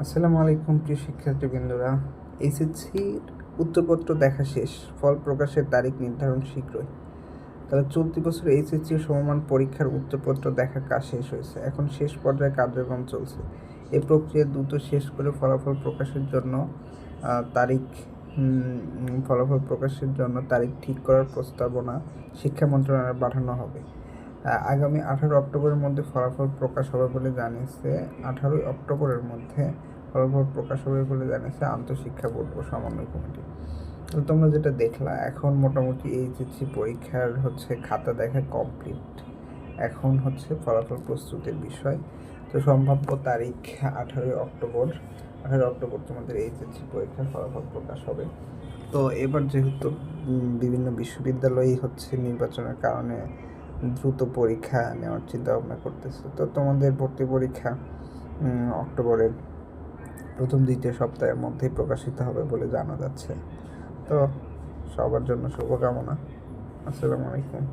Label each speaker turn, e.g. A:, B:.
A: আসসালামু আলাইকুম প্রিয় শিক্ষার্থীবৃন্দরা। এইচএসসির উত্তরপত্র দেখা শেষ, ফল প্রকাশের তারিখ নির্ধারণ শীঘ্রই। তাহলে চলতি বছর এইচএসসি সমমান পরীক্ষার উত্তরপত্র দেখার কাজ শেষ হয়েছে, এখন শেষ পর্যায়ে কার্যক্রম চলছে। এই প্রক্রিয়া দ্রুত শেষ করে ফলাফল প্রকাশের জন্য তারিখ ঠিক করার প্রস্তাবনা শিক্ষা মন্ত্রণালয়ে পাঠানো হবে। আগামী 18 অক্টোবরের মধ্যে ফলাফল প্রকাশ হবে বলে জানিয়েছে 18ই অক্টোবরের মধ্যে ফলাফল প্রকাশ হবে বলে জানিয়েছে আন্তঃশিক্ষা বোর্ড ও সমন্বয় কমিটি। তো তোমরা যেটা দেখলা, এখন মোটামুটি এইচএসসি পরীক্ষার খাতা দেখা কমপ্লিট, এখন ফলাফল প্রস্তুতির বিষয়। তো সম্ভাব্য তারিখ 18ই অক্টোবর তোমাদের এইচএসসি পরীক্ষার ফলাফল প্রকাশ হবে। তো এবার যেহেতু বিভিন্ন বিশ্ববিদ্যালয়ই নির্বাচনের কারণে দ্রুত পরীক্ষা নেওয়ার চিন্তা ভাবনা করতেছে, তো তোমাদের ভর্তি পরীক্ষা অক্টোবরের প্রথম দ্বিতীয় সপ্তাহের মধ্যেই প্রকাশিত হবে বলে জানা যাচ্ছে। তো সবার জন্য শুভকামনা। আসসালামু আলাইকুম।